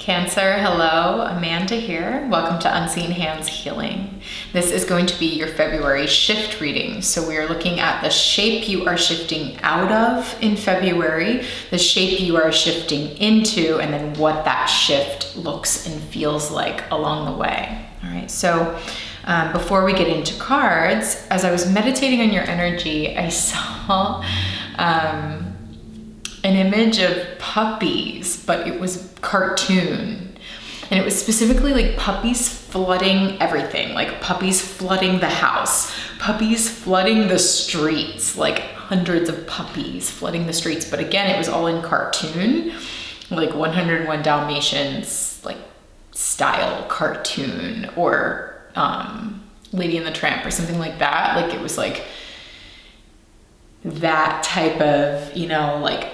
Cancer, hello, Amanda here. Welcome to Unseen Hands Healing. This is going to be your February shift reading. So we are looking at the shape you are shifting out of in February, the shape you are shifting into, and then what that shift looks and feels like along the way. All right, so before we get into cards, as I was meditating on your energy, I saw an image of puppies, but it was cartoon. And it was specifically like puppies flooding everything, like puppies flooding the house, puppies flooding the streets, like hundreds of puppies flooding the streets. But again, it was all in cartoon, like 101 Dalmatians, like style cartoon, or Lady and the Tramp or something like that. Like it was like that type of, like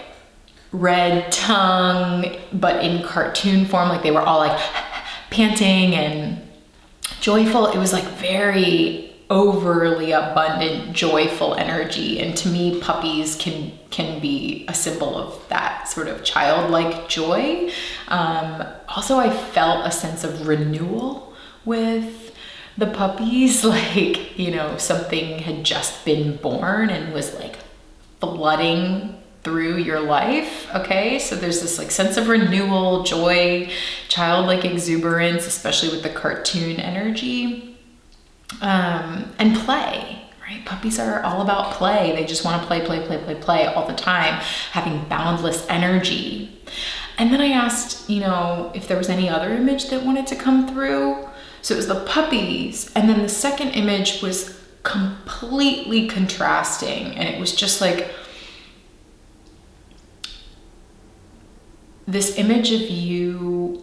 red tongue, but in cartoon form, like they were all like panting and joyful. It was like very overly abundant, joyful energy. And to me, puppies can be a symbol of that sort of childlike joy. Also, I felt a sense of renewal with the puppies, like, something had just been born and was like flooding through your life. Okay, so there's this like sense of renewal, joy, childlike exuberance, especially with the cartoon energy, and play, right? Puppies are all about play. They just want to play all the time, having boundless energy. And then I asked, if there was any other image that wanted to come through. So it was the puppies, and then the second image was completely contrasting, and it was just like this image of you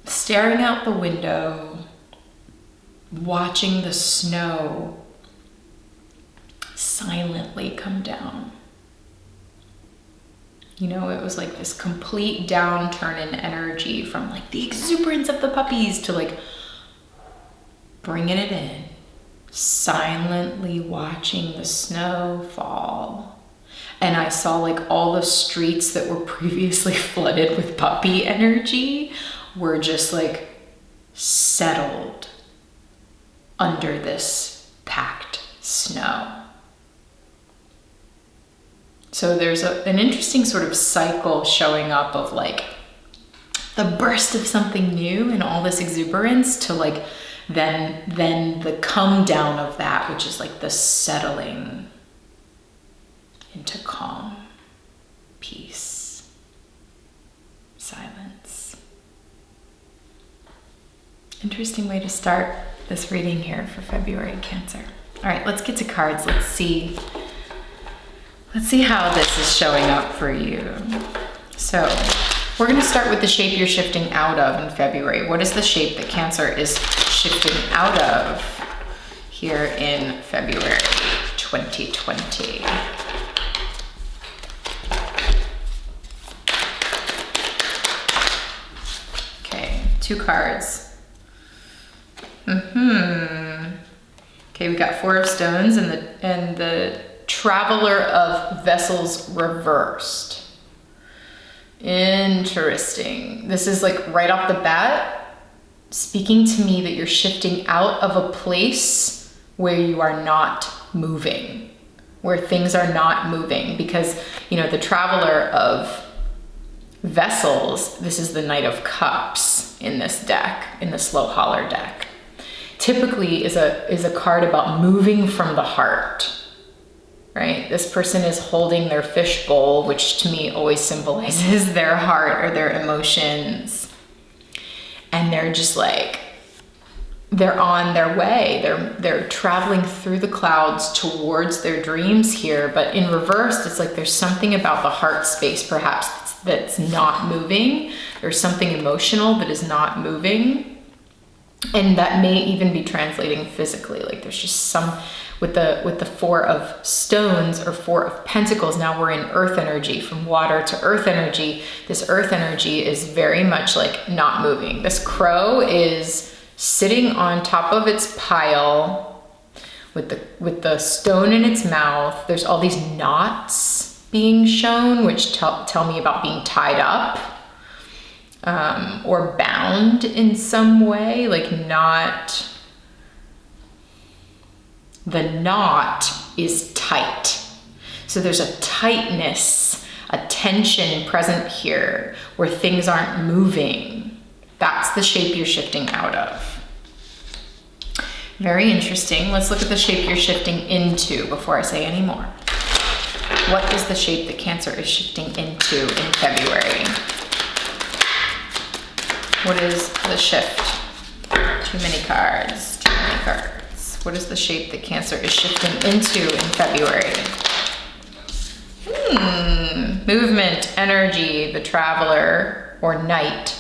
staring out the window, watching the snow silently come down. It was like this complete downturn in energy from like the exuberance of the puppies to like bringing it in, silently watching the snow fall. And I saw like all the streets that were previously flooded with puppy energy were just like settled under this packed snow. So there's an interesting sort of cycle showing up of like the burst of something new and all this exuberance to like then the come down of that, which is like the settling into calm, peace, silence. Interesting way to start this reading here for February, Cancer. All right, let's get to cards. Let's see how this is showing up for you. So we're going to start with the shape you're shifting out of in February. What is the shape that Cancer is shifting out of here in February 2020? Okay, 2 cards. Okay, we got 4 of Stones and the Traveler of Vessels reversed. Interesting. This is like right off the bat speaking to me that you're shifting out of a place where you are not moving, where things are not moving, because the Traveler of Vessels, this is the Knight of Cups in this deck, in the Slow Holler deck, typically is a card about moving from the heart. Right? This person is holding their fishbowl, which to me always symbolizes their heart or their emotions. And they're just like, they're on their way. They're traveling through the clouds towards their dreams here. But in reverse, it's like there's something about the heart space perhaps that's not moving. There's something emotional that is not moving. And that may even be translating physically. Like there's just some, with the 4 of Stones or 4 of Pentacles, now we're in earth energy, from water to earth energy. This earth energy is very much like not moving. This crow is sitting on top of its pile with the stone in its mouth. There's all these knots being shown, which tell me about being tied up. or bound in some way, like not, the knot is tight. So there's a tightness, a tension present here where things aren't moving. That's the shape you're shifting out of. Very interesting. Let's look at the shape you're shifting into before I say any more. What is the shape that Cancer is shifting into in February? What is the shift? Too many cards, too many cards. What is the shape that Cancer is shifting into in February? Movement, energy, the Traveler, or Knight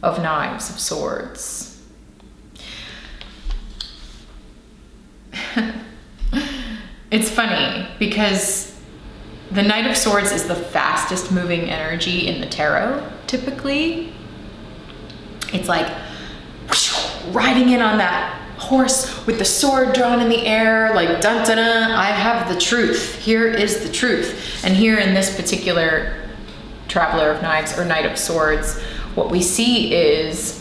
of Knives, of Swords. It's funny because the Knight of Swords is the fastest moving energy in the tarot, typically. It's like riding in on that horse with the sword drawn in the air, like dun dun dun, I have the truth. Here is the truth. And here in this particular Traveler of Knives or Knight of Swords, what we see is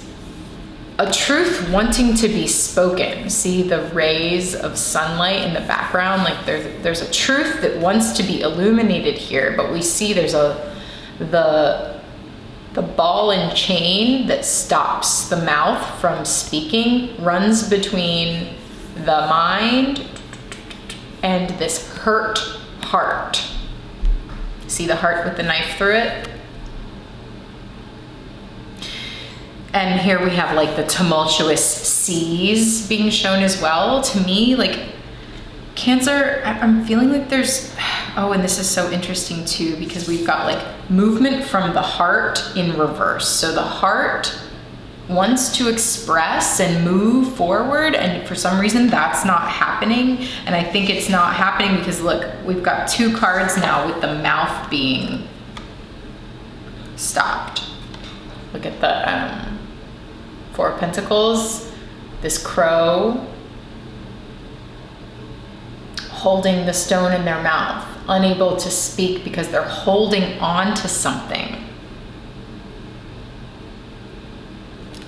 a truth wanting to be spoken. See the rays of sunlight in the background? Like there's a truth that wants to be illuminated here, but we see there's the ball and chain that stops the mouth from speaking, runs between the mind and this hurt heart. See the heart with the knife through it? And here we have like the tumultuous seas being shown as well. To me, like Cancer, I'm feeling like there's, oh, and this is so interesting too, because we've got like movement from the heart in reverse. So the heart wants to express and move forward, and for some reason that's not happening. And I think it's not happening because look, we've got two cards now with the mouth being stopped. Look at the Four of Pentacles, this crow holding the stone in their mouth, unable to speak because they're holding on to something.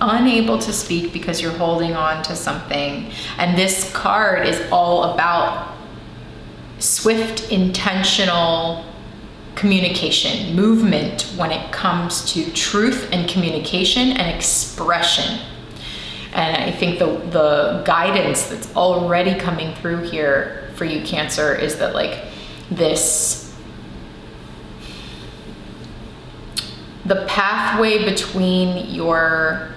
Unable to speak because you're holding on to something. And this card is all about swift, intentional communication, movement when it comes to truth and communication and expression. And I think the guidance that's already coming through here for you, Cancer, is that like this, the pathway between your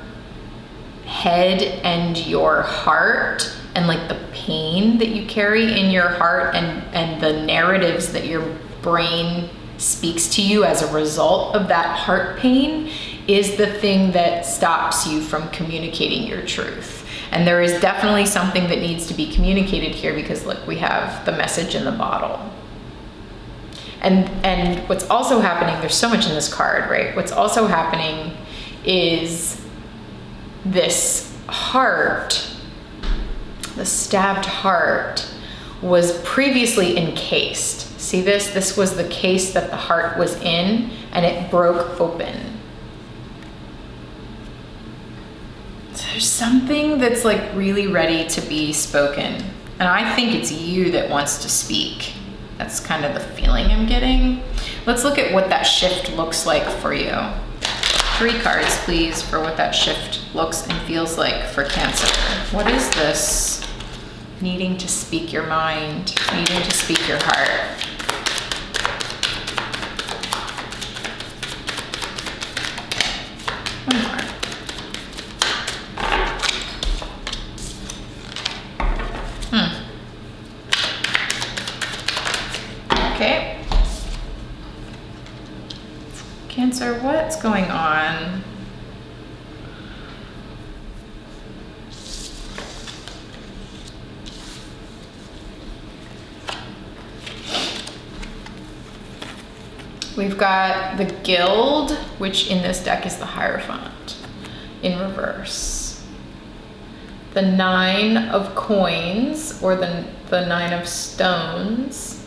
head and your heart, and like the pain that you carry in your heart and the narratives that your brain speaks to you as a result of that heart pain, is the thing that stops you from communicating your truth. And there is definitely something that needs to be communicated here, because look, we have the message in the bottle. And what's also happening, there's so much in this card, right? What's also happening is this heart, the stabbed heart, was previously encased. See this? This was the case that the heart was in, and it broke open. So there's something that's like really ready to be spoken. And I think it's you that wants to speak. That's kind of the feeling I'm getting. Let's look at what that shift looks like for you. 3 cards, please, for what that shift looks and feels like for Cancer. What is this? Needing to speak your mind, needing to speak your heart. One more. Okay. Cancer, what's going on? We've got the Guild, which in this deck is the Hierophant, in reverse. The 9 of Coins, or the 9 of Stones,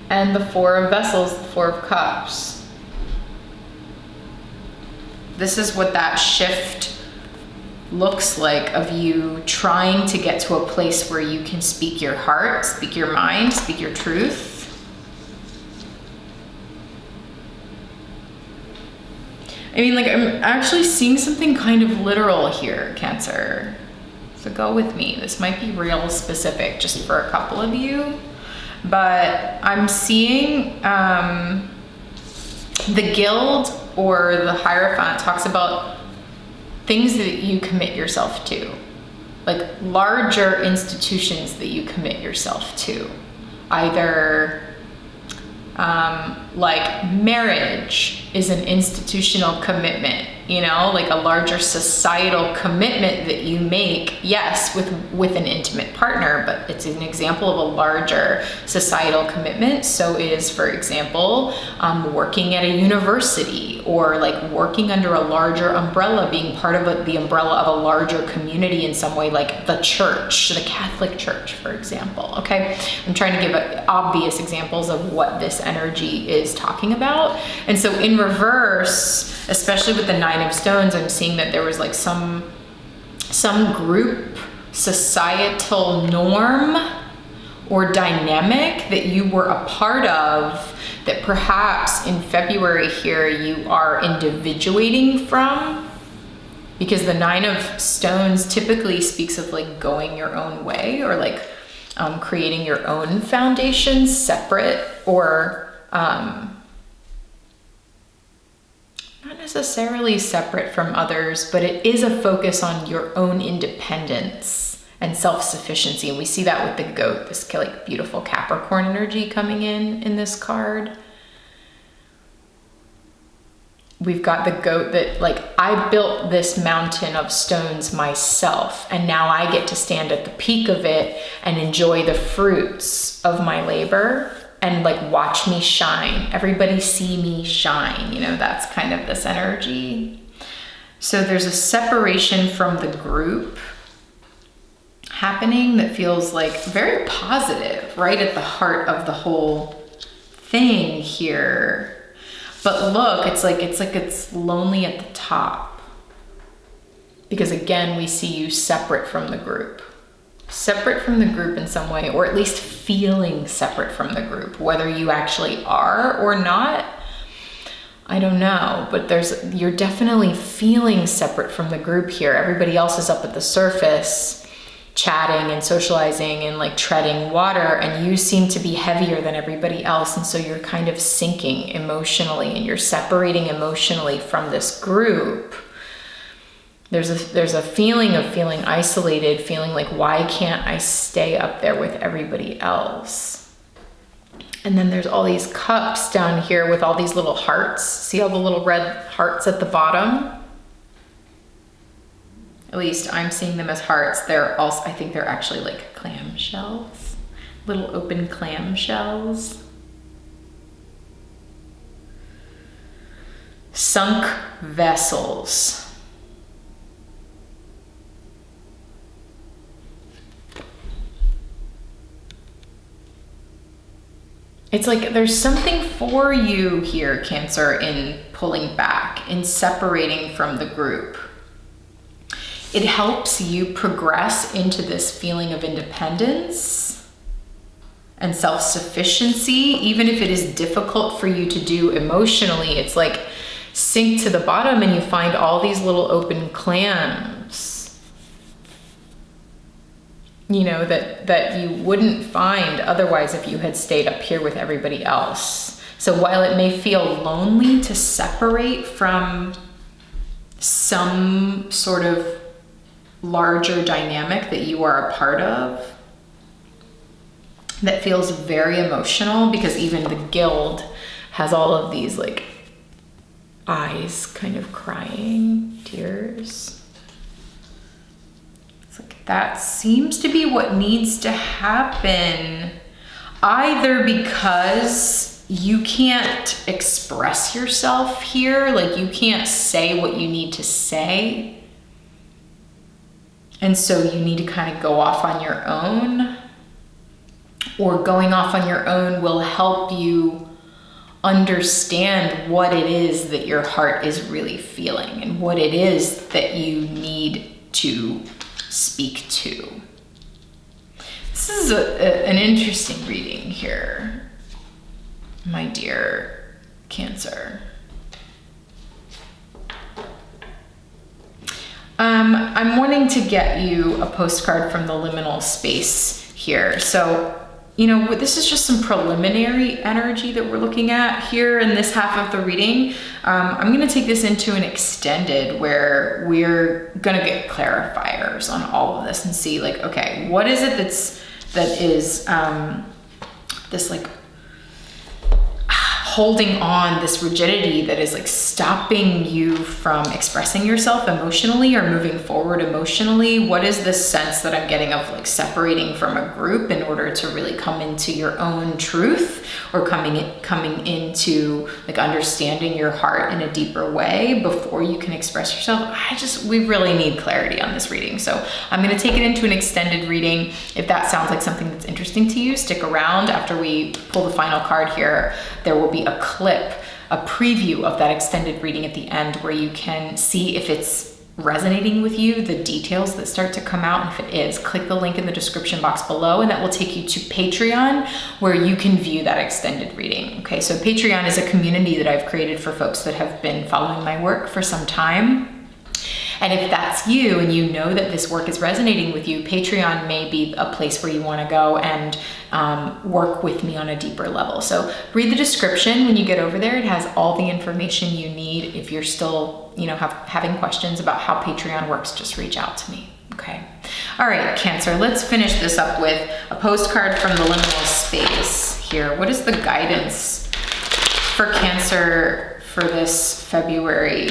and the 4 of Vessels, the 4 of Cups. This is what that shift looks like, of you trying to get to a place where you can speak your heart, speak your mind, speak your truth. I mean, like, I'm actually seeing something kind of literal here, Cancer. So go with me. This might be real specific just for a couple of you, but I'm seeing the guild or the Hierophant talks about things that you commit yourself to, like larger institutions that you commit yourself to, either like marriage is an institutional commitment, you know, like a larger societal commitment that you make, yes, with an intimate partner, but it's an example of a larger societal commitment. So is, for example, working at a university, or like working under a larger umbrella, being part of the umbrella of a larger community in some way, like the church, the Catholic Church, for example. Okay, I'm trying to give obvious examples of what this energy is talking about. And so in reverse, especially with the Nine of Stones, I'm seeing that there was like some group societal norm or dynamic that you were a part of, that perhaps in February here you are individuating from, because the Nine of Stones typically speaks of like going your own way, or like creating your own foundations separate, or not necessarily separate from others, but it is a focus on your own independence and self-sufficiency. And we see that with the goat, this like beautiful Capricorn energy coming in this card. We've got the goat that like, I built this mountain of stones myself, and now I get to stand at the peak of it and enjoy the fruits of my labor and like watch me shine. Everybody see me shine, you know, that's kind of this energy. So there's a separation from the group happening that feels like very positive, right at the heart of the whole thing here. But look, it's like it's lonely at the top, because again, we see you separate from the group. Separate from the group in some way, or at least feeling separate from the group. Whether you actually are or not, I don't know, but you're definitely feeling separate from the group here. Everybody else is up at the surface, chatting and socializing and like treading water, and you seem to be heavier than everybody else, and so you're kind of sinking emotionally, and you're separating emotionally from this group. There's a feeling of feeling isolated, feeling like, why can't I stay up there with everybody else? And then there's all these cups down here with all these little hearts. See all the little red hearts at the bottom? At least I'm seeing them as hearts. They're also, I think they're actually like clam shells, little open clam shells. Sunk vessels. It's like there's something for you here, Cancer, in pulling back, in separating from the group. It helps you progress into this feeling of independence and self-sufficiency, even if it is difficult for you to do emotionally. It's like sink to the bottom and you find all these little open clams, you know, that you wouldn't find otherwise if you had stayed up here with everybody else. So while it may feel lonely to separate from some sort of larger dynamic that you are a part of, that feels very emotional, because even the guild has all of these like eyes kind of crying, tears. That seems to be what needs to happen, either because you can't express yourself here, like you can't say what you need to say, and so you need to kind of go off on your own, or going off on your own will help you understand what it is that your heart is really feeling and what it is that you need to speak to. This is an interesting reading here, my dear Cancer. I'm wanting to get you a postcard from the liminal space here. So, this is just some preliminary energy that we're looking at here in this half of the reading. I'm going to take this into an extended where we're going to get clarifiers on all of this and see like, okay, what is it that is this like holding on, this rigidity that is like stopping you from expressing yourself emotionally or moving forward emotionally? What is this sense that I'm getting of like separating from a group in order to really come into your own truth, or coming into like understanding your heart in a deeper way before you can express yourself? We really need clarity on this reading. So I'm going to take it into an extended reading. If that sounds like something that's interesting to you, stick around. After we pull the final card here, there will be a clip, a preview of that extended reading at the end where you can see if it's resonating with you, the details that start to come out. And if it is, click the link in the description box below and that will take you to Patreon where you can view that extended reading. Okay, so Patreon is a community that I've created for folks that have been following my work for some time. And if that's you and you know that this work is resonating with you, Patreon may be a place where you want to go and work with me on a deeper level. So read the description when you get over there. It has all the information you need. If you're still, having questions about how Patreon works, just reach out to me. Okay. All right, Cancer, let's finish this up with a postcard from the liminal space here. What is the guidance for Cancer for this February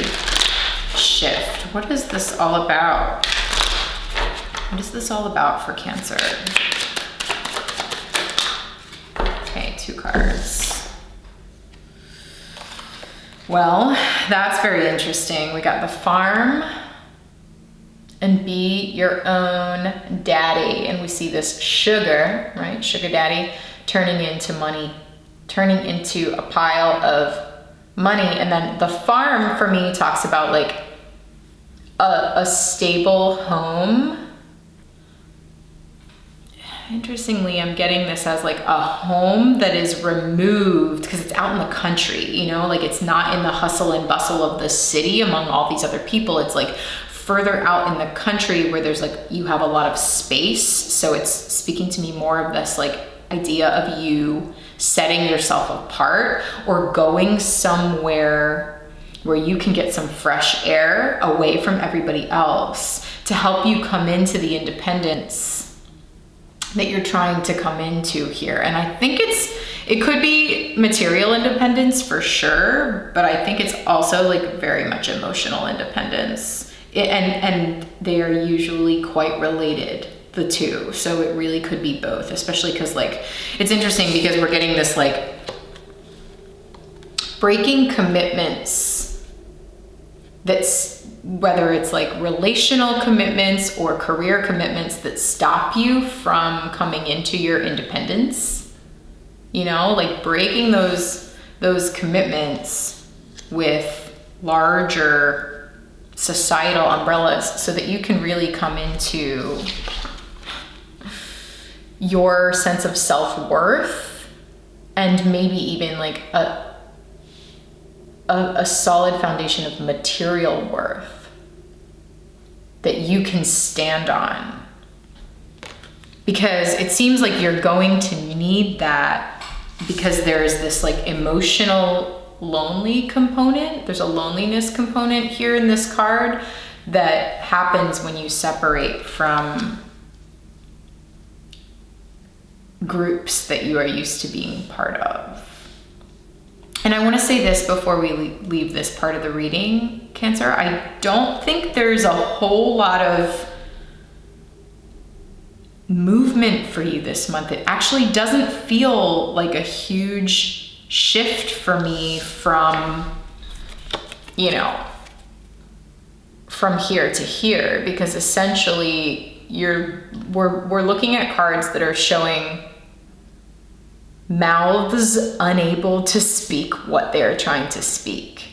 shift? What is this all about? What is this all about for Cancer? Okay, 2 cards. Well, that's very interesting. We got the farm and be your own daddy. And we see this sugar, right? Sugar daddy turning into money, turning into a pile of money. And then the farm for me talks about like a stable home. Interestingly, I'm getting this as like a home that is removed because it's out in the country, like it's not in the hustle and bustle of the city among all these other people. It's like further out in the country where there's like, you have a lot of space. So it's speaking to me more of this like idea of you setting yourself apart or going somewhere where you can get some fresh air away from everybody else to help you come into the independence that you're trying to come into here. And I think it could be material independence for sure, but I think it's also like very much emotional independence. And they are usually quite related, the two. So it really could be both, especially because like, it's interesting because we're getting this like breaking commitments that's, whether it's like relational commitments or career commitments that stop you from coming into your independence, like breaking those commitments with larger societal umbrellas so that you can really come into your sense of self-worth and maybe even like a solid foundation of material worth that you can stand on. Because it seems like you're going to need that because there's this like emotional lonely component. There's a loneliness component here in this card that happens when you separate from groups that you are used to being part of. And I want to say this before we leave this part of the reading, Cancer. I don't think there's a whole lot of movement for you this month. It actually doesn't feel like a huge shift for me from, from here to here, because essentially we're looking at cards that are showing mouths unable to speak what they're trying to speak.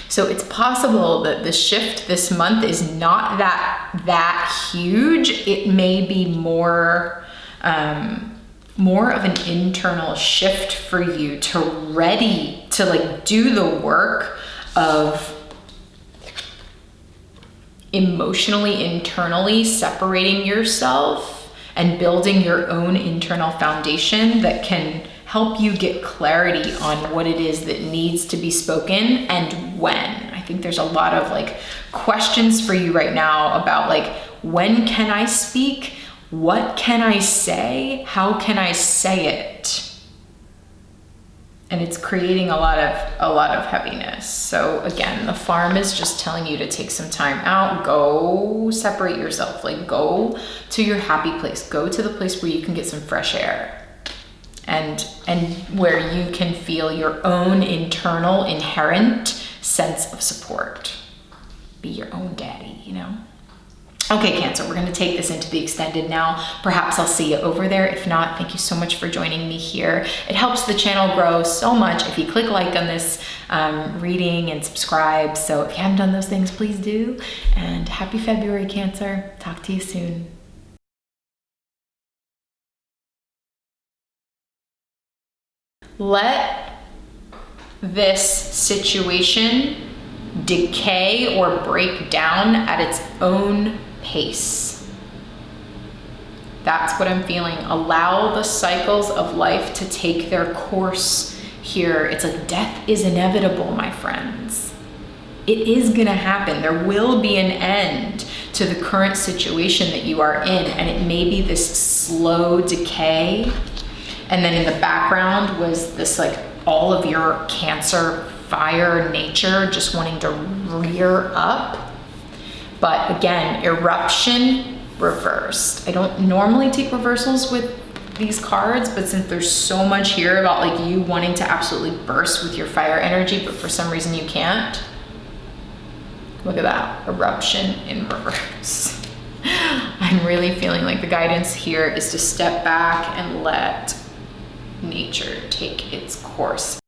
So it's possible that the shift this month is not that huge. It may be more of an internal shift for you to ready to like do the work of emotionally, internally separating yourself and building your own internal foundation that can help you get clarity on what it is that needs to be spoken and when. I think there's a lot of like questions for you right now about like, when can I speak? What can I say? How can I say it? And it's creating a lot of heaviness. So again, the farm is just telling you to take some time out, go separate yourself, like go to your happy place, go to the place where you can get some fresh air and where you can feel your own internal inherent sense of support. Be your own daddy, you know? Okay, Cancer, we're gonna take this into the extended now. Perhaps I'll see you over there. If not, thank you so much for joining me here. It helps the channel grow so much if you click like on this reading and subscribe. So if you haven't done those things, please do. And happy February, Cancer. Talk to you soon. Let this situation decay or break down at its own pace. That's what I'm feeling. Allow the cycles of life to take their course here. It's like death is inevitable, my friends. It is gonna happen. There will be an end to the current situation that you are in, and it may be this slow decay. And then in the background was this like all of your Cancer fire nature just wanting to rear up. But again, eruption reversed. I don't normally take reversals with these cards, but since there's so much here about like you wanting to absolutely burst with your fire energy, but for some reason you can't. Look at that, eruption in reverse. I'm really feeling like the guidance here is to step back and let nature take its course.